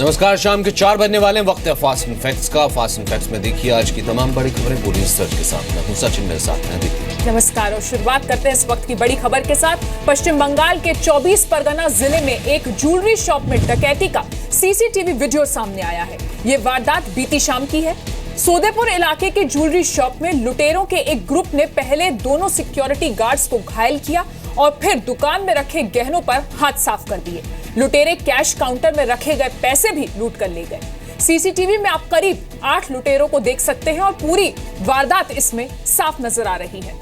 नमस्कार, शाम के 4 बजने वाले हैं। वक्त है फास्ट एंड फैक्ट्स का। फास्ट एंड फैक्ट्स में देखिए आज की तमाम बड़ी खबरें पूरी रिसर्च के साथ। मैं हूं सचिन, मेरे साथ हैं देखिए। नमस्कार और शुरुआत करते हैं इस वक्त की बड़ी खबर के साथ। पश्चिम बंगाल के 24 परगना जिले में एक ज्वेलरी शॉप में डकैती का सीसीटीवी वीडियो सामने आया है। ये वारदात बीती शाम की है। सोदेपुर इलाके के ज्वेलरी शॉप में लुटेरों के एक ग्रुप ने पहले दोनों सिक्योरिटी गार्ड्स को घायल किया और फिर दुकान में रखे गहनों पर हाथ साफ कर दिए। लुटेरे कैश काउंटर में रखे गए पैसे भी लूट कर ले गए। सीसीटीवी में आप करीब 8 लुटेरों को देख सकते हैं और पूरी वारदात इसमें साफ नजर आ रही है।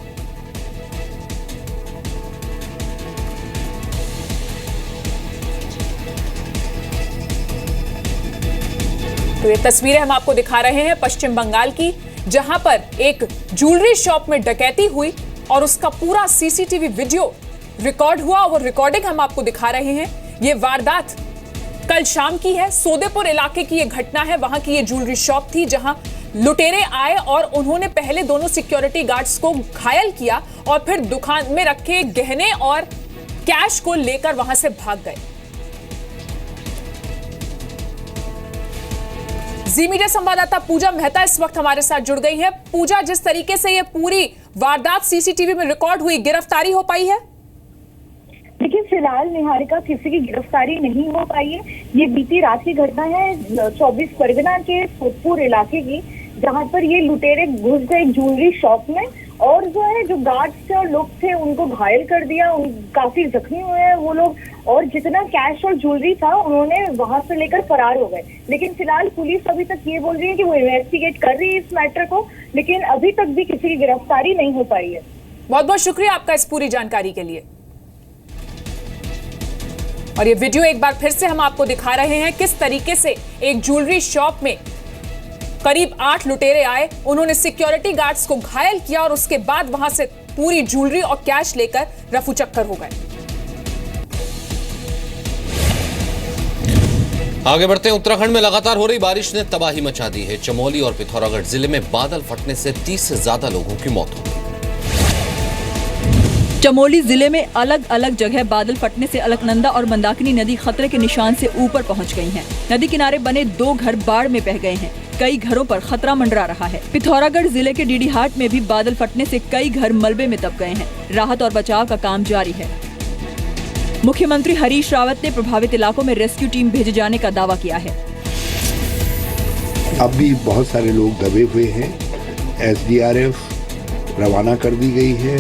तो ये तस्वीरें हम आपको दिखा रहे हैं पश्चिम बंगाल की, जहां पर एक ज्वेलरी शॉप में डकैती हुई और उसका पूरा सीसीटीवी वीडियो रिकॉर्ड हुआ और रिकॉर्डिंग हम आपको दिखा रहे हैं। ये वारदात कल शाम की है। सोदेपुर इलाके की ये घटना है। वहां की ये ज्वेलरी शॉप थी जहां लुटेरे आए और उन्होंने पहले दोनों सिक्योरिटी गार्ड्स को घायल किया और फिर दुकान में रखे गहने और कैश को लेकर वहां से भाग गए। जी मीडिया संवाददाता पूजा मेहता इस वक्त हमारे साथ जुड़ गई है। पूजा, जिस तरीके से ये पूरी वारदात सीसीटीवी में रिकॉर्ड हुई, गिरफ्तारी हो पाई है? देखिए, फिलहाल निहारिका किसी की गिरफ्तारी नहीं हो पाई है। ये बीती रात की घटना है 24 परगना के सोदपुर इलाके की, जहां पर ये लुटेरे घुस गए ज्वेलरी शॉप में और जो है जो गार्ड्स थे और लोग थे उनको घायल कर दिया। काफी जख्मी हुए हैं वो लोग और जितना कैश और ज्वेलरी था उन्होंने वहां से लेकर फरार हो गए। लेकिन फिलहाल पुलिस अभी तक ये बोल रही है कि वो इन्वेस्टिगेट कर रही है इस मैटर को, लेकिन अभी तक भी किसी की गिरफ्तारी नहीं हो पाई है। बहुत बहुत शुक्रिया आपका इस पूरी जानकारी के लिए। और ये वीडियो एक बार फिर से हम आपको दिखा रहे हैं किस तरीके से एक ज्वेलरी शॉप में करीब 8 लुटेरे आए, उन्होंने सिक्योरिटी गार्ड्स को घायल किया और उसके बाद वहां से पूरी ज्वेलरी और कैश लेकर रफू चक्कर हो गए। आगे बढ़ते हैं। उत्तराखंड में लगातार हो रही बारिश ने तबाही मचा दी है। चमोली और पिथौरागढ़ जिले में बादल फटने से 30 से ज्यादा लोगों की मौत हो गई। चमोली जिले में अलग अलग जगह बादल फटने से अलकनंदा और मंदाकिनी नदी खतरे के निशान से ऊपर पहुंच गई हैं। नदी किनारे बने 2 घर बाढ़ में बह गए हैं। कई घरों पर खतरा मंडरा रहा है। पिथौरागढ़ जिले के डीडीहाट में भी बादल फटने से कई घर मलबे में दब गए हैं। राहत और बचाव का काम जारी है। मुख्यमंत्री हरीश रावत ने प्रभावित इलाकों में रेस्क्यू टीम भेजे जाने का दावा किया है। अब भी बहुत सारे लोग दबे हुए हैं। SDRF रवाना कर दी गई है।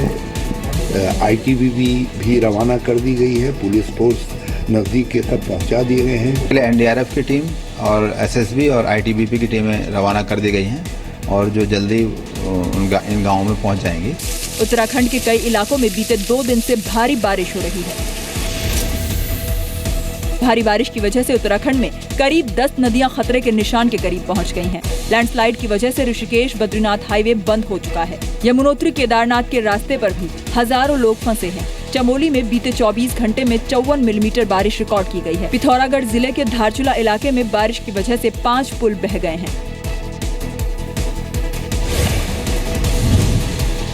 ITBP भी रवाना कर दी गई है। पुलिस फोर्स नजदीक के तक पहुंचा दिए गए हैं। NDRF की टीम और SSB और ITBP की टीमें रवाना कर दी गई हैं और जो जल्दी इन गांवों में पहुंच जाएंगी। उत्तराखंड के कई इलाकों में बीते 2 दिन से भारी बारिश हो रही है। भारी बारिश की वजह से उत्तराखंड में करीब 10 नदियां खतरे के निशान के करीब पहुंच गई हैं। लैंडस्लाइड की वजह से ऋषिकेश बद्रीनाथ हाईवे बंद हो चुका है। यमुनोत्री केदारनाथ के रास्ते पर भी हजारों लोग फंसे हैं। चमोली में बीते 24 घंटे में 54 मिलीमीटर बारिश रिकॉर्ड की गई है। पिथौरागढ़ जिले के धारचूला इलाके में बारिश की वजह से 5 पुल बह गए हैं।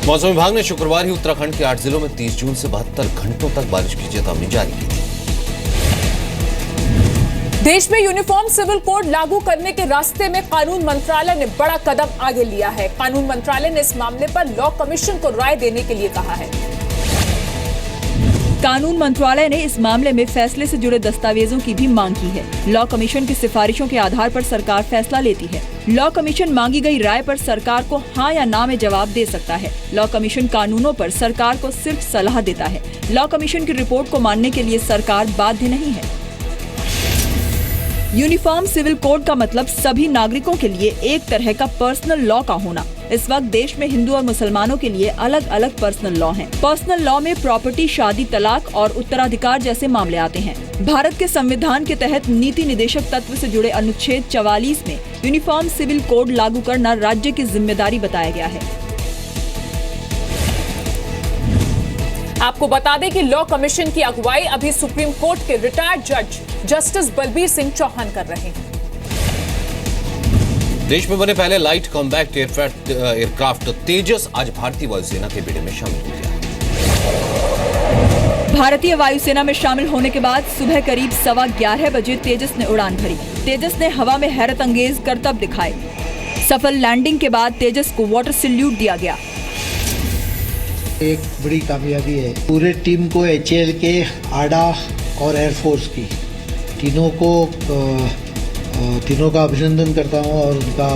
मौसम विभाग ने शुक्रवार ही उत्तराखंड के 8 जिलों में 30 जून से 72 घंटों तक बारिश की चेतावनी जारी की थी। देश में यूनिफॉर्म सिविल कोड लागू करने के रास्ते में कानून मंत्रालय ने बड़ा कदम आगे लिया है। कानून मंत्रालय ने इस मामले पर लॉ कमीशन को राय देने के लिए कहा है। कानून मंत्रालय ने इस मामले में फैसले से जुड़े दस्तावेजों की भी मांग की है। लॉ कमीशन की सिफारिशों के आधार पर सरकार फैसला लेती है। लॉ कमीशन मांगी गई राय पर सरकार को हाँ या ना में जवाब दे सकता है। लॉ कमीशन कानूनों पर सरकार को सिर्फ सलाह देता है। लॉ कमीशन की रिपोर्ट को मानने के लिए सरकार बाध्य नहीं है। यूनिफॉर्म सिविल कोड का मतलब सभी नागरिकों के लिए एक तरह का पर्सनल लॉ का होना। इस वक्त देश में हिंदू और मुसलमानों के लिए अलग अलग पर्सनल लॉ हैं। पर्सनल लॉ में प्रॉपर्टी, शादी, तलाक और उत्तराधिकार जैसे मामले आते हैं। भारत के संविधान के तहत नीति निदेशक तत्व से जुड़े अनुच्छेद 44 में यूनिफॉर्म सिविल कोड लागू करना राज्य की जिम्मेदारी बताया गया है। आपको बता दें कि लॉ कमीशन की अगुवाई अभी सुप्रीम कोर्ट के रिटायर्ड जज जस्टिस बलबीर सिंह चौहान कर रहे हैं। देश में बने पहले लाइट कॉम्बैट एयरक्राफ्ट तेजस आज भारतीय वायुसेना के बेड़े में शामिल हो गया। भारतीय वायुसेना में शामिल होने के बाद सुबह करीब 11:15 बजे तेजस ने उड़ान भरी। तेजस ने हवा में हैरत अंगेज करतब दिखाए। सफल लैंडिंग के बाद तेजस को वाटर सैल्यूट दिया गया। एक बड़ी कामयाबी है पूरे टीम को, HAL के, आडा और एयरफोर्स की, तीनों का अभिनंदन करता हूं और उनका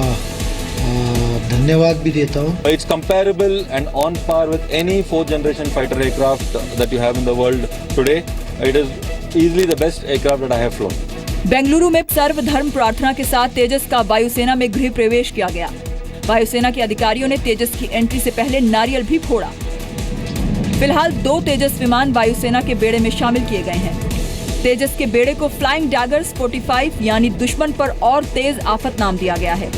धन्यवाद भी देता हूं। It's comparable and on par with any fourth generation fighter aircraft that you have in the world today. It is easily the best aircraft that I have flown. Bengaluru में सर्वधर्म प्रार्थना के साथ तेजस का वायुसेना में गृह प्रवेश किया गया। वायुसेना के अधिकारियों ने तेजस की एंट्री से पहले नारियल भी फोड़ा। फिलहाल 2 तेजस विमान वायुसेना के बेड़े में शामिल किए गए हैं। तेजस के बेड़े को फ्लाइंग डैगर्स 45 यानी दुश्मन पर और तेज आफत नाम दिया गया है।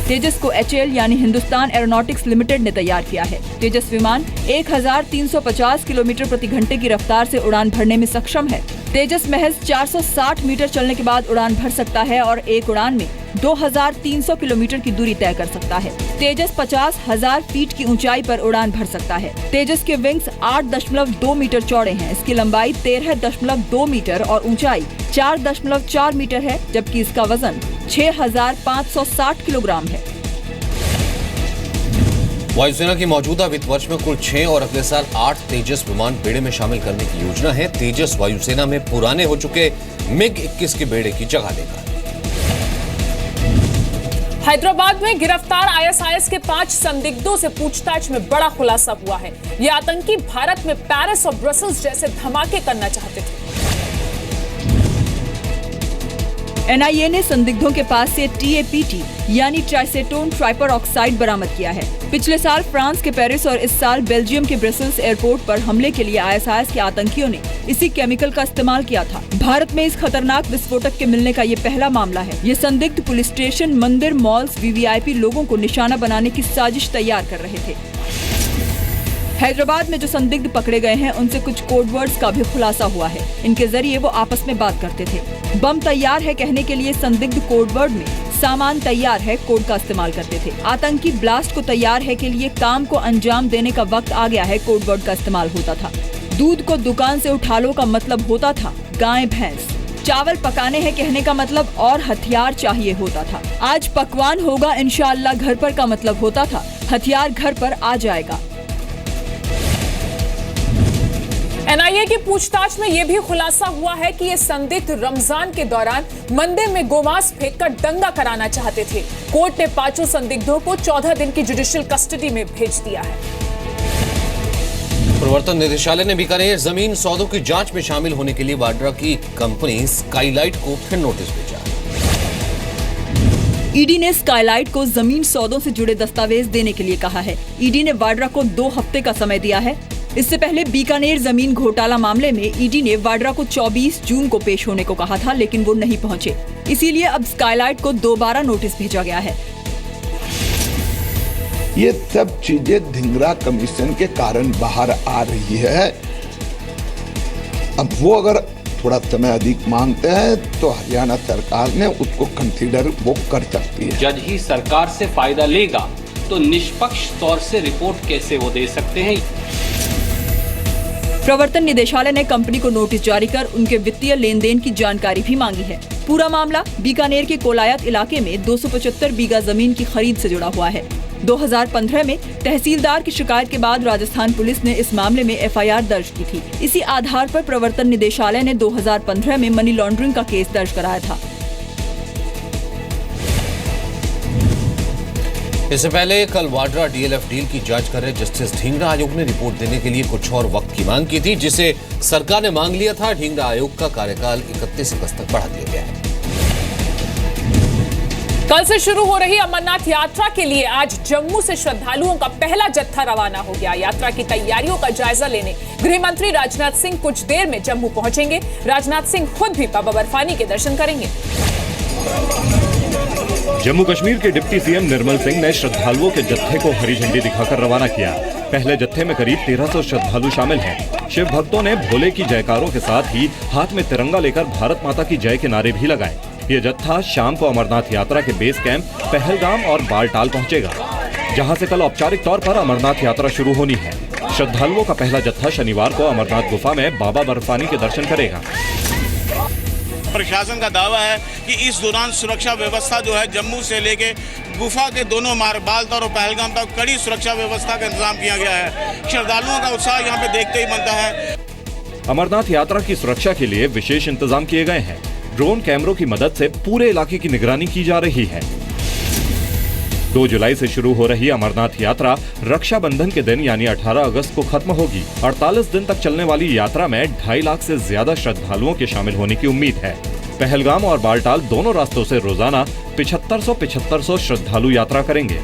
तेजस को HAL यानी हिंदुस्तान एरोनॉटिक्स लिमिटेड ने तैयार किया है। तेजस विमान 1350 किलोमीटर प्रति घंटे की रफ्तार से उड़ान भरने में सक्षम है। तेजस महज 460 मीटर चलने के बाद उड़ान भर सकता है और एक उड़ान में 2300 किलोमीटर की दूरी तय कर सकता है। तेजस 50,000 फीट की ऊंचाई पर उड़ान भर सकता है। तेजस के विंग्स 8.2 मीटर चौड़े हैं। इसकी लंबाई 13.2 मीटर और ऊंचाई 4.4 मीटर है, जबकि इसका वजन 6,560 किलोग्राम है। वायुसेना की मौजूदा वित्त वर्ष में कुल 6 और अगले साल 8 तेजस विमान बेड़े में शामिल करने की योजना है। तेजस वायुसेना में पुराने हो चुके MiG-21 के बेड़े की जगह लेगा। हैदराबाद में गिरफ्तार ISIS के 5 संदिग्धों से पूछताछ में बड़ा खुलासा हुआ है। ये आतंकी भारत में पेरिस और ब्रसल्स जैसे धमाके करना चाहते थे। NIA ने संदिग्धों के पास से TAPT यानी ट्राइसेटोन ट्राइपर ऑक्साइड बरामद किया है। पिछले साल फ्रांस के पेरिस और इस साल बेल्जियम के ब्रसल्स एयरपोर्ट पर हमले के लिए ISIS के आतंकियों ने इसी केमिकल का इस्तेमाल किया था। भारत में इस खतरनाक विस्फोटक के मिलने का ये पहला मामला है। ये संदिग्ध पुलिस स्टेशन, मंदिर, मॉल्स, VVIP लोगों को निशाना बनाने की साजिश तैयार कर रहे थे। हैदराबाद में जो संदिग्ध पकड़े गए हैं, उनसे कुछ कोड वर्ड्स का भी खुलासा हुआ है। इनके जरिए वो आपस में बात करते थे। बम तैयार है कहने के लिए संदिग्ध कोड वर्ड में सामान तैयार है कोड का इस्तेमाल करते थे। आतंकी ब्लास्ट को तैयार है के लिए काम को अंजाम देने का वक्त आ गया है कोड वर्ड का इस्तेमाल होता था। दूध को दुकान से उठा लो का मतलब होता था गाय भैंस। चावल पकाने हैं कहने का मतलब और हथियार चाहिए होता था। आज पकवान होगा इंशाअल्लाह घर पर का मतलब होता था हथियार घर पर आ जाएगा। NIA की पूछताछ में यह भी खुलासा हुआ है कि ये संदिग्ध रमजान के दौरान मंदिर में गोमांस फेंककर दंगा कराना चाहते थे। कोर्ट ने 5 संदिग्धों को 14 दिन की जुडिशियल कस्टडी में भेज दिया है। प्रवर्तन निदेशालय ने बीकानेर जमीन सौदों की जांच में शामिल होने के लिए वाड्रा की कंपनी स्काईलाइट को फिर नोटिस भेजा। ईडी ने स्काईलाइट को जमीन सौदों से जुड़े दस्तावेज देने के लिए कहा है। ईडी ने वाड्रा को 2 हफ्ते का समय दिया है। इससे पहले बीकानेर जमीन घोटाला मामले में ईडी ने वाड्रा को 24 जून को पेश होने को कहा था, लेकिन वो नहीं पहुंचे। इसीलिए अब स्काईलाइट को दोबारा नोटिस भेजा गया है। ये सब चीजें धिंगरा कमीशन के कारण बाहर आ रही है। अब वो अगर थोड़ा समय अधिक मांगते हैं तो हरियाणा सरकार ने उसको कंसीडर वो कर सकती है। जज ही सरकार से फायदा लेगा तो निष्पक्ष तौर से रिपोर्ट कैसे वो दे सकते हैं। प्रवर्तन निदेशालय ने कंपनी को नोटिस जारी कर उनके वित्तीय लेन देन की जानकारी भी मांगी है। पूरा मामला बीकानेर के कोलायत इलाके में 275 बीघा जमीन की खरीद से जुड़ा हुआ है। 2015 में तहसीलदार की शिकायत के बाद राजस्थान पुलिस ने इस मामले में FIR दर्ज की थी। इसी आधार पर प्रवर्तन निदेशालय ने 2015 में मनी लॉन्ड्रिंग का केस दर्ज कराया था। इससे पहले कल वाड्रा DLF डील की जांच कर रहे जस्टिस ढींगरा आयोग ने रिपोर्ट देने के लिए कुछ और वक्त की मांग की थी, जिसे सरकार ने मांग लिया था। ढींगरा आयोग का कार्यकाल 31 अगस्त तक बढ़ा दिया गया है। कल से शुरू हो रही अमरनाथ यात्रा के लिए आज जम्मू से श्रद्धालुओं का पहला जत्था रवाना हो गया। यात्रा की तैयारियों का जायजा लेने गृह मंत्री राजनाथ सिंह कुछ देर में जम्मू पहुंचेंगे। राजनाथ सिंह खुद भी बाबा बर्फानी के दर्शन करेंगे। जम्मू कश्मीर के डिप्टी CM निर्मल सिंह ने श्रद्धालुओं के जत्थे को हरी झंडी दिखाकर रवाना किया। पहले जत्थे में करीब 1300 श्रद्धालु शामिल हैं। शिव भक्तों ने भोले की जयकारों के साथ ही हाथ में तिरंगा लेकर भारत माता की जय के नारे भी लगाए। ये जत्था शाम को अमरनाथ यात्रा के बेस कैंप पहलगाम और बालटाल पहुंचेगा, जहां से कल औपचारिक तौर पर अमरनाथ यात्रा शुरू होनी है। श्रद्धालुओं का पहला जत्था शनिवार को अमरनाथ गुफा में बाबा बर्फानी के दर्शन करेगा। प्रशासन का दावा है कि इस दौरान सुरक्षा व्यवस्था जो है जम्मू से लेके गुफा के दोनों मार्ग बालतौर और पहलगाम तक कड़ी सुरक्षा व्यवस्था का इंतजाम किया गया है। श्रद्धालुओं का उत्साह यहाँ पे देखते ही बनता है। अमरनाथ यात्रा की सुरक्षा के लिए विशेष इंतजाम किए गए हैं। ड्रोन कैमरों की मदद से पूरे इलाके की निगरानी की जा रही है। 2 जुलाई से शुरू हो रही अमरनाथ यात्रा रक्षाबंधन के दिन यानी 18 अगस्त को खत्म होगी। 48 दिन तक चलने वाली यात्रा में 2.5 लाख से ज्यादा श्रद्धालुओं के शामिल होने की उम्मीद है। पहलगाम और बालटाल दोनों रास्तों से रोजाना 7500 श्रद्धालु यात्रा करेंगे।